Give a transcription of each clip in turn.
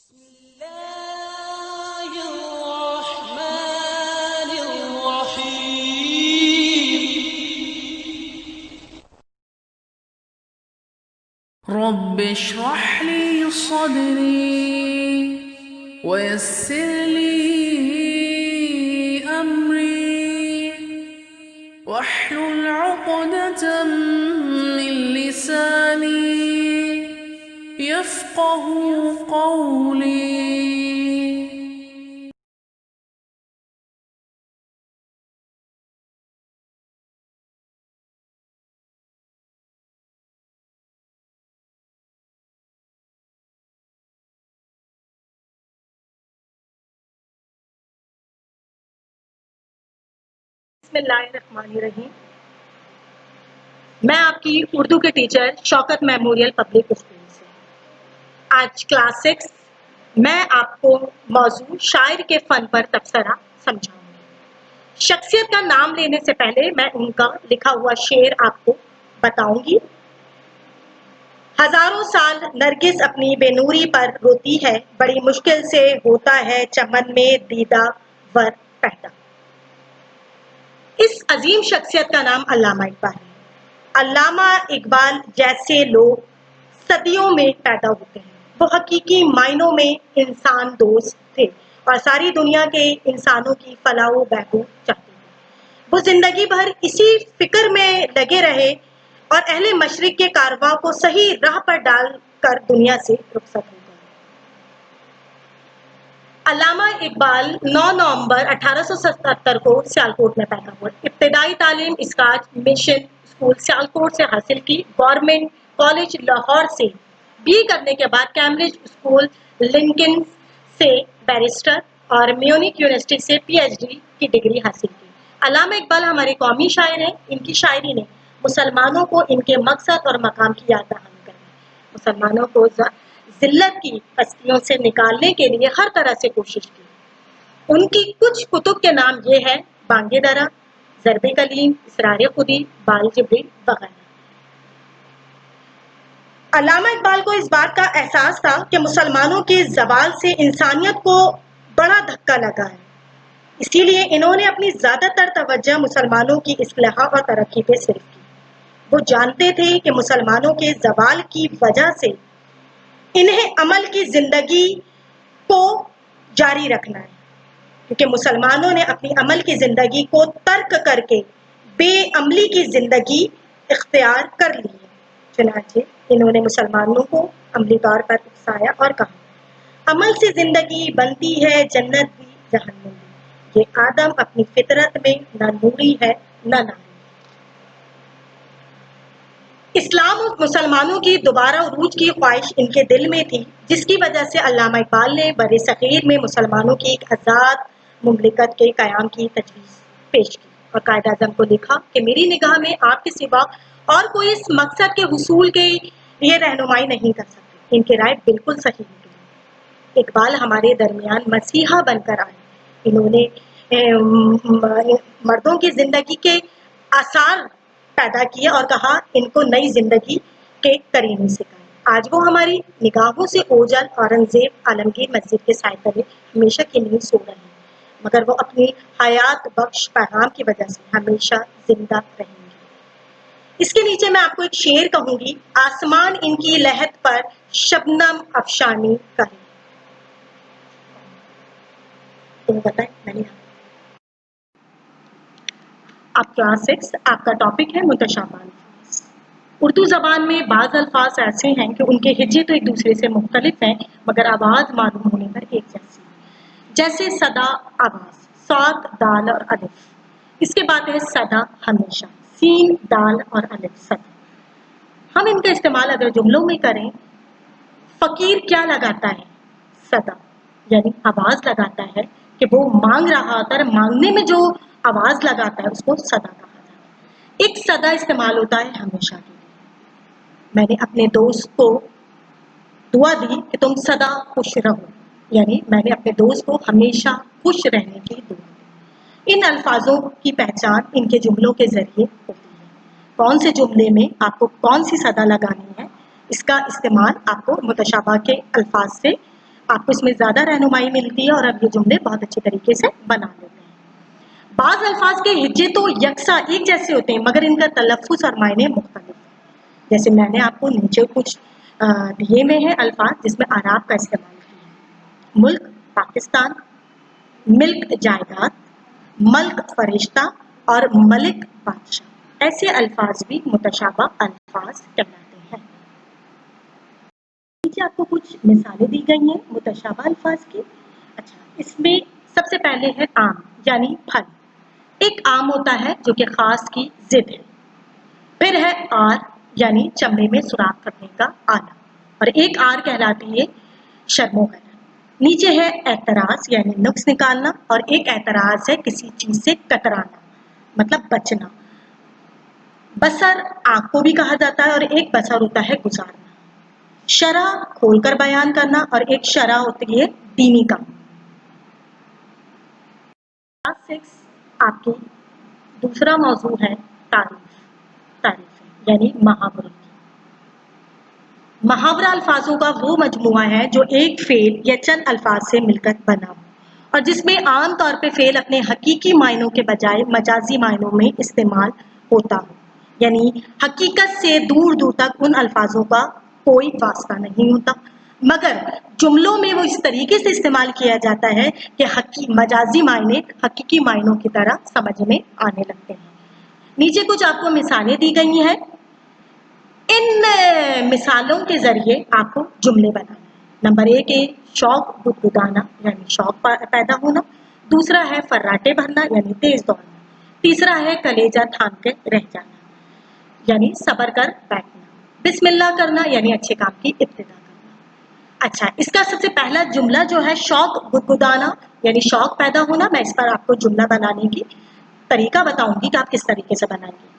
بسم الله الرحمن الرحيم رب اشرح لي صدري ويسر لي أمري واحلل عقدة من لساني يفقه قولي. بسم اللہ الرحمن الرحیم. میں آپ کی اردو کے ٹیچر شوکت میموریل پبلک اسکول سے. آج کلاس 6 میں آپ کو موضوع شاعر کے فن پر تبصرہ سمجھاؤں گی. شخصیت کا نام لینے سے پہلے میں ان کا لکھا ہوا شعر آپ کو بتاؤں گی. ہزاروں سال نرگس اپنی بے نوری پر روتی ہے، بڑی مشکل سے ہوتا ہے چمن میں دیدہ ور پیدا. اس عظیم شخصیت کا نام علامہ اقبال ہے. علامہ اقبال جیسے لوگ صدیوں میں پیدا ہوتے ہیں. وہ حقیقی معنوں میں انسان دوست تھے اور ساری دنیا کے انسانوں کی فلاح و بہبود چاہتے تھے. وہ زندگی بھر اسی فکر میں لگے رہے اور اہل مشرق کے کارواں کو صحیح راہ پر ڈال کر دنیا سے رخصت ہو گئے. علامہ اقبال 9 نومبر 1877 کو سیالکوٹ میں پیدا ہوئے. ابتدائی تعلیم اسکاچ مشن اسکول سیالکوٹ سے حاصل کی. گورنمنٹ کالج لاہور سے بی کرنے کے بعد کیمبرج اسکول لنکن سے بیرسٹر اور میونک یونیورسٹی سے پی ایچ ڈی کی ڈگری حاصل کی. علامہ اقبال ہمارے قومی شاعر ہیں. ان کی شاعری نے مسلمانوں کو ان کے مقصد اور مقام کی یاد دہانی کری. مسلمانوں کو ذلت کی پستیوں سے نکالنے کے لیے ہر طرح سے کوشش کی. ان کی کچھ کتب کے نام یہ ہے: بانگ درا، ضرب کلیم، اسرار خودی، بال جبریل وغیرہ. علامہ اقبال کو اس بات کا احساس تھا کہ مسلمانوں کے زوال سے انسانیت کو بڑا دھکا لگا ہے. اسی لیے انہوں نے اپنی زیادہ تر توجہ مسلمانوں کی اصلاح اور ترقی پہ صرف کی. وہ جانتے تھے کہ مسلمانوں کے زوال کی وجہ سے انہیں عمل کی زندگی کو جاری رکھنا ہے، کیونکہ مسلمانوں نے اپنی عمل کی زندگی کو ترک کر کے بے عملی کی زندگی اختیار کر لی ہے. چنانچہ انہوں نے مسلمانوں کو عملی طور پر اکسایا اور کہا: عمل سے زندگی بنتی ہے جنت بھی جہنم بھی. یہ آدم اپنی فطرت میں نہ نوری ہے نہ ناری. اسلام اور مسلمانوں کی دوبارہ عروج کی خواہش ان کے دل میں تھی، جس کی وجہ سے علامہ اقبال نے بر صغیر میں مسلمانوں کی ایک آزاد مملکت کے قیام کی تجویز پیش کی اور قائد اعظم کو لکھا کہ میری نگاہ میں آپ کے سوا اور کوئی اس مقصد کے حصول کے لیے رہنمائی نہیں کر سکتے. ان کی رائے بالکل صحیح نکلی. اقبال ہمارے درمیان مسیحا بن کر آئے. انہوں نے مردوں کی زندگی کے آثار پیدا کیے اور کہا ان کو نئی زندگی کے کرینے سکھائے. آج وہ ہماری نگاہوں سے اوجھل اورنگزیب عالمگیر مسجد کے سائے تلے ہمیشہ کی نیند سو رہے ہیں، مگر وہ اپنی حیات بخش پیغام کی وجہ سے ہمیشہ زندہ رہیں گے. اس کے نیچے میں آپ کو ایک شعر کہوں گی: آسمان ان کی لحد پر شبنم افشانی کرے. تمہیں بتائیں میں نے آپ کلاس 6 آپ کا ٹاپک ہے متشابہ الفاظ. اردو زبان میں بعض الفاظ ایسے ہیں کہ ان کے ہجے تو ایک دوسرے سے مختلف ہیں مگر آواز معلوم ہونے پر ایک جیسی ہے. جیسے صدا آواز، صاد دال اور الف. اس کے بعد ہے صدا ہمیشہ، سین دال اور الف صدا. ہم ان کا استعمال اگر جملوں میں کریں: فقیر کیا لگاتا ہے؟ صدا، یعنی آواز لگاتا ہے کہ وہ مانگ رہا ہوتا ہے، مانگنے میں جو آواز لگاتا ہے اس کو صدا کہا جاتا ہے. ایک صدا استعمال ہوتا ہے ہمیشہ کے لیے. میں نے اپنے دوست کو دعا دی کہ تم سدا خوش رہو، یعنی میں نے اپنے دوست کو ہمیشہ خوش رہنے کی دعا دی. ان الفاظوں کی پہچان ان کے جملوں کے ذریعے ہوتی ہے. کون سے جملے میں آپ کو کون سی صدا لگانی ہے، اس کا استعمال آپ کو متشابہ کے الفاظ سے आपको इसमें ज़्यादा रहनुमाई मिलती है और अब ये जुमले बहुत अच्छे तरीके से बना लेते हैं। बाज़ अल्फाज के हिज्जे तो यकसा एक जैसे होते हैं मगर इनका तलफ़्फ़ुज़ और मायने मुख्तलिफ हैं। जैसे मैंने आपको नीचे कुछ दिए में है अल्फाज जिसमें आराब का इस्तेमाल किया है। मुल्क पाकिस्तान, मिल्क जायदाद, मल्क फरिश्ता और मलिक बादशाह, ऐसे अल्फाज भी मुतशाबा अल्फाज कहलाते हैं। नीचे आपको कुछ मिसालें दी गई हैं मुतशाबा अल्फाज की। अच्छा, इसमें सबसे पहले है आम यानी फल। एक आम होता है जो कि खास की जिद है। फिर है आर यानी चमड़े में सुराख करने का आला, और एक आर कहलाती है शर्मोहर। नीचे है एतराज यानी नुक्स निकालना, और एक एतराज है किसी चीज से कतराना मतलब बचना। बसर आंख को भी कहा जाता है और एक बसर होता है गुजारना। शरा खोलकर बयान करना और एक शरा होती है दीनी काम। क्लास 6 आपकी दूसरा मौजू है तारीफ यानी मुहावरे। मुहावरा अल्फाजों का वो मजमुआ है जो एक फेल या चंद अल्फाज से मिलकर बना हो और जिसमें आम तौर पे फेल अपने हकीकी मायनों के बजाय मजाजी मायनों में इस्तेमाल होता हो, यानी हकीकत से दूर दूर तक उन अल्फाजों का कोई वास्ता नहीं होता, मगर जुमलों में वो इस तरीके से इस्तेमाल किया जाता है कि मजाजी मायने हकीकी मायनों की तरह समझ में आने लगते हैं। नीचे कुछ आपको मिसालें दी गई हैं। इन मिसालों के जरिए आपको जुमले बनाना है। नंबर 1 है शौक गुदगुदाना यानी शौक पैदा होना। दूसरा है फर्राटे भरना यानी तेज दौड़ना। तीसरा है कलेजा थाम के रह जाना यानी सबर कर बैठना। बिस्मिल्लाह करना यानी अच्छे काम की इब्तिदा करना। अच्छा, इसका सबसे पहला जुमला जो है शौक गुदगुदाना यानी शौक पैदा होना, मैं इस पर आपको जुमला बनाने की तरीका बताऊंगी कि आप किस तरीके से बनाएंगे।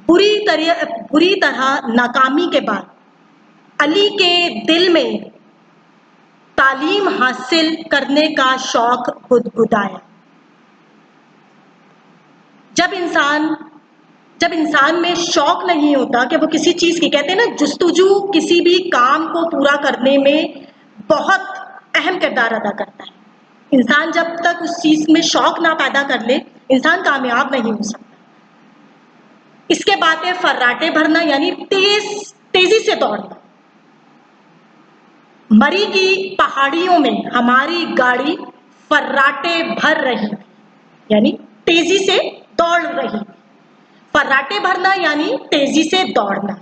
बुरी तरह नाकामी के बाद अली के दिल में तालीम हासिल करने का शौक गुदगुदाया। जब इंसान में शौक नहीं होता कि वो किसी चीज की, कहते हैं ना जुस्तजू किसी भी काम को पूरा करने में बहुत अहम किरदार अदा करता है। इंसान जब तक उस चीज में शौक ना पैदा कर ले, इंसान कामयाब नहीं हो सकता। इसके बाद है फर्राटे भरना यानी तेजी से दौड़ना। मरी की पहाड़ियों में हमारी गाड़ी फर्राटे भर रही यानी तेजी से दौड़ रही। फर्राटे भरना यानी तेजी से दौड़ना।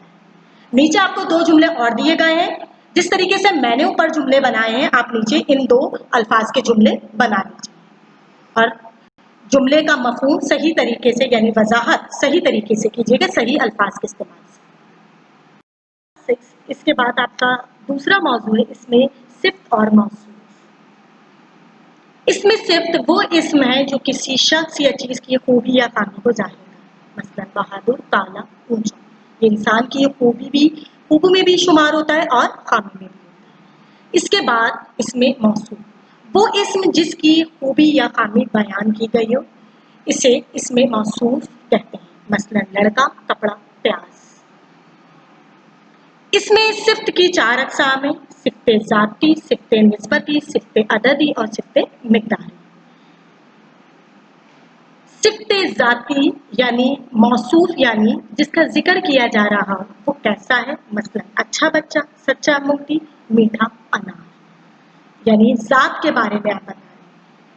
नीचे आपको 2 जुमले और दिए गए हैं। जिस तरीके से मैंने ऊपर जुमले बनाए हैं आप नीचे इन 2 अल्फाज के जुमले बना लीजिए और जुमले का मफहूम सही तरीके से यानी वजाहत सही तरीके से कीजिएगा, सही अल्फाज के इस्तेमाल से। इसके बाद आपका दूसरा मौजू है, इसमें सिफ्त और मौसूफ। इसमें सिफ्त वो इस्म है जो किसी शख्स या चीज की खूबी या खामी को जाहिर करे। मसलन बहादुर, काला, ऊंचा, ये इंसान की खूबी में भी शुमार होता है और खामी में भी होता है। इसके बाद इसमें मौसूफ वो इस्म जिसकी खूबी या खामी बयान की गई हो, इसे इसमें मौसूफ कहते हैं। मसलन लड़का, कपड़ा, प्याज। इसमें सिफ्त की 4 अक़साम है, सिफ्ते ज़ाती, सिफ्ते निस्बती, सिफ्ते अददी और सिफ्ते मिक़दारी। सिफ्ते ज़ाती यानी मौसूफ यानी जिसका जिक्र किया जा रहा हो वो कैसा है। मसलन अच्छा बच्चा, सच्चा मोती, मीठा अनार, यानी ज़ात के बारे में आप बता रहे हैं।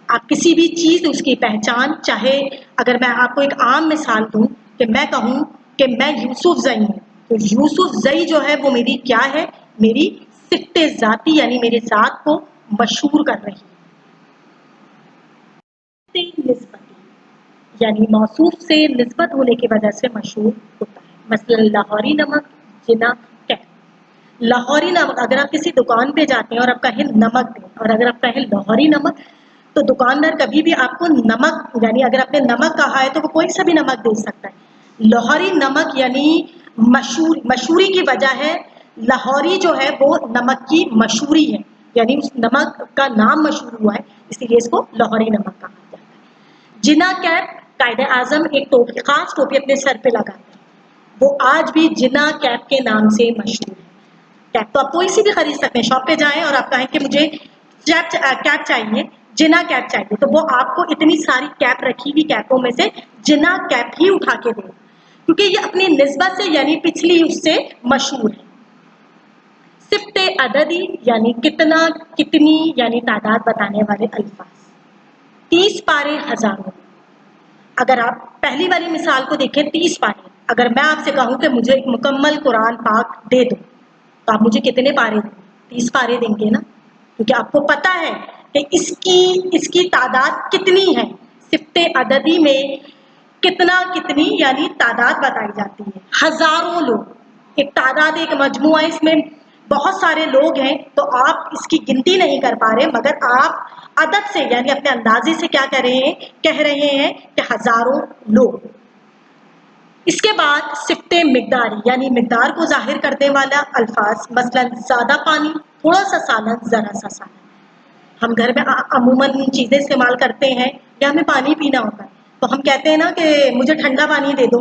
आप किसी भी चीज़ उसकी पहचान, चाहे अगर मैं आपको एक आम मिसाल दूं कि मैं कहूं कि मैं यूसुफ ज़ई हूं, तो यूसुफ ज़ई जो है वो मेरी क्या है, मेरी सिफ्ते ज़ाती यानी मेरे ज़ात को मशहूर कर रही है। निस्बती यानी मौसूफ से निस्बत होने की वजह से मशहूर होता है। मसलन लाहौरी नमक, जिना, कैप। लाहौरी नमक, अगर आप किसी दुकान पे जाते हैं और आप कहें नमक दें और अगर आप कहें लाहौरी नमक, तो दुकानदार कभी भी आपको नमक यानी अगर आपने नमक कहा है तो वो कोई सा भी नमक दे सकता है। लाहौरी नमक यानी मशहूरी की वजह है, लाहौरी जो है वो नमक की मशहूरी है, यानी उस नमक का नाम मशहूर हुआ है, इसीलिए इसको लाहौरी नमक कहा जाता है। जिना कैप, कायदे आजम एक टोपी, खास टोपी अपने सर पे लगाते हैं, वो आज भी जिना कैप के नाम से मशहूर है। कैप तो आप कोई सी भी खरीद सकते हैं, शॉप पे जाएं और आप कहें कि मुझे कैप चाहिए, जिना कैप चाहिए, तो वो आपको इतनी सारी कैप रखी हुई कैपों में से जिना कैप ही उठा के देगा, क्योंकि ये अपनी निस्बत से यानी पिछली उससे मशहूर है। सिफ्ते अददी यानी कितना, कितनी यानी तादाद बताने वाले अल्फाज। 30 पारे हजारों। अगर आप पहली वाली मिसाल को देखें, 30 पारे, अगर मैं आपसे कहूं कि मुझे एक मुकम्मल कुरान पाक दे दो, तो आप मुझे कितने पारे देंगे? 30 पारे देंगे ना, क्योंकि आपको पता है कि इसकी तादाद कितनी है। सिफ्ते अददी में कितना, कितनी यानी तादाद बताई जाती है। हजारों लोग, एक तादाद, एक मजमुआ, इसमें बहुत सारे लोग हैं, तो आप इसकी गिनती नहीं कर पा रहे, मगर आप अदद से यानी अपने अंदाजे से क्या कह रहे हैं कि हजारों लोग। इसके बाद सिफ्ते मिकदारी यानी मिकदार को जाहिर करने वाला अल्फाज, मसलन ज्यादा पानी, थोड़ा सा सालन, जरा सा सालन। हम घर में अमूमन चीजें इस्तेमाल करते हैं या हमें पानी पीना होता है, तो हम कहते हैं ना कि मुझे ठंडा पानी दे दो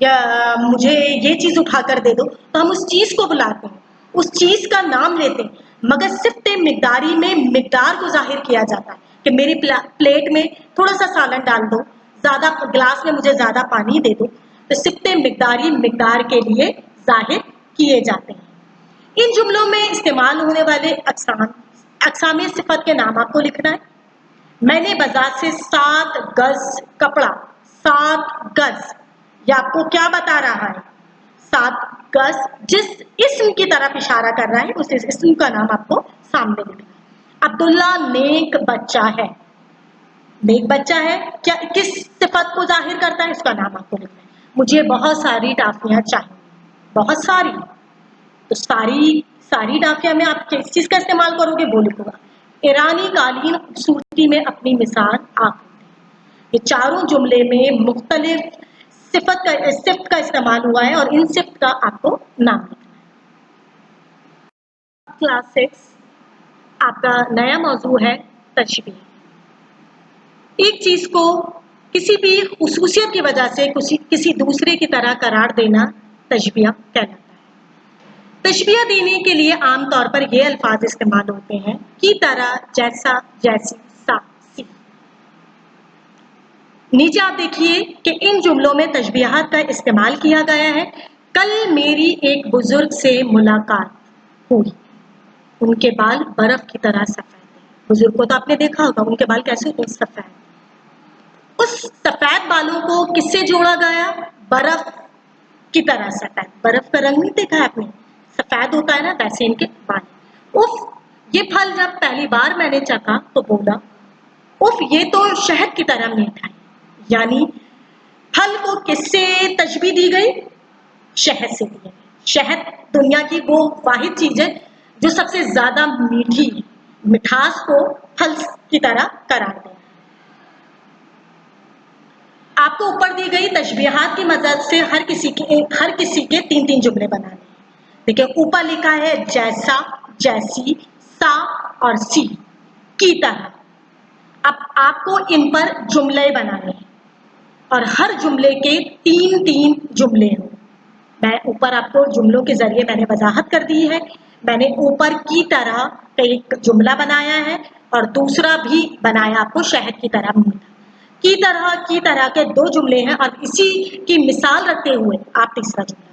या मुझे ये चीज उठा कर दे दो, तो हम उस चीज को बुलाते हैं, उस चीज का नाम लेते हैं। मगर सिफ्ते मिकदारी में मिकदार को जाहिर किया जाता है कि मेरी प्लेट में थोड़ा सा सालन डाल दो, ज्यादा गिलास में मुझे ज्यादा पानी दे दो, तो सिफ्ते मिकदारी मिकदार के लिए जाहिर किए जाते हैं। इन जुमलों में इस्तेमाल होने वाले अक़साम सिफत के नाम आपको लिखना है। मैंने बाजार से 7 गज कपड़ा, 7 गज, ये आपको क्या बता रहा है? 7 गज जिस इस्म की तरफ इशारा कर रहा है, उस इस्म का नाम आपको सामने लिखना है। अब्दुल्ला नेक बच्चा है, नेक बच्चा है क्या, किस सिफत को जाहिर करता है? उसका नाम आपको लिखना है। मुझे बहुत सारी टाफियां चाहिए, बहुत सारी, तो सारी टाफियां में आप किस चीज का इस्तेमाल करोगे? वो लिखूंगा। ईरानी कालीन खूबसूरती में अपनी मिसाल आप। ये चारों जुमले में मुख्तलिफ सिफ्त का इस्तेमाल हुआ है और इन सिफ्त का आपको नाम लिखना है। क्लास 6 आपका नया मौजू है तशबीह। एक चीज को किसी भी खुसूसियत की वजह से किसी दूसरे की तरह करार देना तशबीह कहलाता है। तशबीह देने के लिए आमतौर पर ये अल्फाज इस्तेमाल होते हैं, की तरह, जैसा, जैसी, सा, सी। नीचे आप देखिए कि इन जुमलों में तशबीहात का इस्तेमाल किया गया है। कल मेरी एक बुजुर्ग से मुलाकात हुई, उनके बाल बर्फ की तरह सफेद थे। बुजुर्ग को तो आपने देखा होगा, उनके बाल कैसे होते हैं? सफेद। उस सफेद बालों को किससे जोड़ा गया? बर्फ की तरह सफेद। बर्फ का रंग नहीं देखा है आपने, सफेद होता है ना, वैसे इनके बाल। उफ, ये फल जब पहली बार मैंने चखा तो बोला, उफ, ये तो शहद की तरह मीठा है। यानी फल को किससे तशबीह दी गई? शहद से दी गई। शहद दुनिया की वो वाहिद चीज है जो सबसे ज्यादा मीठी है, मिठास को फल की तरह करार दे। आपको ऊपर दी गई तशबीहात की मदद से हर किसी के 3-3 जुमले बनाने हैं। देखिए ऊपर लिखा है जैसा, जैसी, सा और सी, की तरह। अब आपको इन पर जुमले बनाने हैं और हर जुमले के 3-3 जुमले हों। मैं ऊपर आपको जुमलों के जरिए मैंने वजाहत कर दी है। मैंने ऊपर की तरह का एक जुमला बनाया है और दूसरा भी बनाया आपको शहद की तरह मीठा। की तरह के 2 जुमले हैं और इसी की मिसाल रखते हुए आप तीसरा जुमला